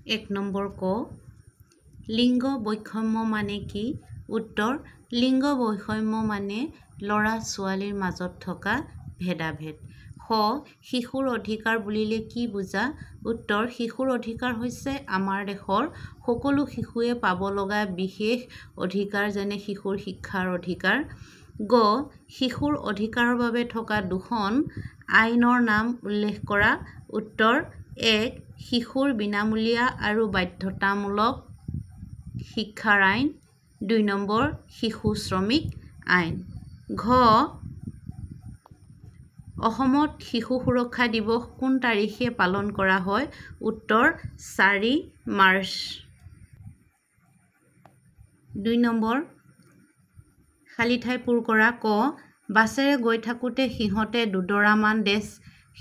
1 number ক লিংগ বৈষম্য মানে কি উত্তৰ লিংগ বৈষম্য মানে ল'ৰা ছোৱালীৰ মাজত থকা ভেদাভেদ খ শিশুৰ অধিকাৰ বুলিলে কি বুজা উত্তৰ শিশুৰ অধিকাৰ হৈছে আমাৰ দেশৰ সকলো শিশুৱে পাব লগা বিশেষ অধিকাৰ যেনে শিশুৰ শিক্ষাৰ অধিকাৰ গ শিশুৰ অধিকাৰৰ বাবে থকা দুখন আইনৰ নাম উল্লেখ কৰা উত্তৰ 1 শিশুৰ বিনামূলীয়া আৰু বাধ্যতামূলক শিক্ষাৰ আইন 2 নম্বৰ শিশু শ্ৰমিক আইন ঘ অসমত শিশু সুৰক্ষা দিৱস কোন তাৰিখে পালন কৰা হয় উত্তৰ 4 মাৰ্চ 2 নম্বৰ খালী ঠাই পূৰ কৰা ক বাছেৰে গৈ থাকোঁতে সিহঁতে দুডৰামান ডেছ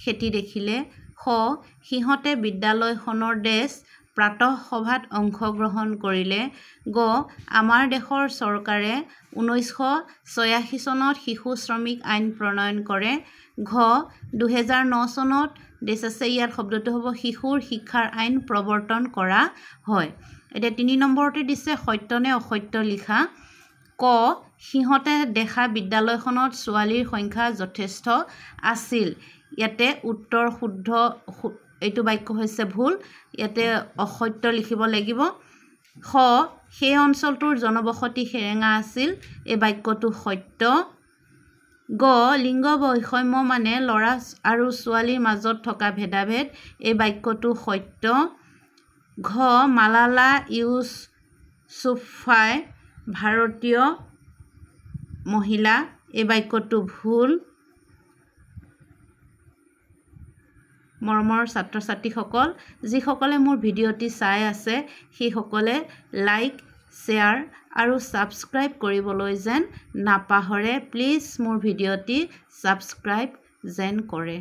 খেতি দেখিলে খ সিহঁতে বিদ্যালয়খনৰ ডেছ প্ৰাতঃ সভাত অংশগ্ৰহণ কৰিলে গ আমাৰ দেশৰ চৰকাৰে 1986 চনত শিশু শ্ৰমিক আইন প্ৰণয়ন কৰে ঘ 2009 চনত ইয়াত শব্দটো হ'ব শিশুৰ শিক্ষাৰ আইন প্ৰৱৰ্তন কৰা হয় এতিয়া 3 নম্বৰতে দিছে সত্য নে অসত্য লিখা ক সিহঁতে দেখা বিদ্যালয়খনত ছোৱালীৰ সংখ্যা যথেষ্ট আছিল ইয়াতে উত্তৰ শুদ্ধ এইটো বাক্য হৈছে ভুল ইয়াতে অসত্য লিখিব লাগিব খ সেই অঞ্চলটোৰ জনবসতি সেৰেঙা আছিল এই বাক্যটো সত্য গ লিংগ বৈষম্য মানে ল'ৰা আৰু ছোৱালীৰ মাজত থকা ভেদাভেদ এই বাক্যটো সত্য ঘ মালালা ইউছুফাই ভাৰতীয় মহিলা এই বাক্যটো ভুল মৰমৰ ছাত্ৰ ছাত্ৰীসকল যিসকলে মোৰ ভিডিঅ'টি চাই আছে সেইসকলে লাইক শ্বেয়াৰ আৰু ছাবস্ক্ৰাইব কৰিবলৈ যেন নাপাহৰে প্লিজ মোৰ ভিডিঅ'টি ছাবস্ক্ৰাইব যেন কৰে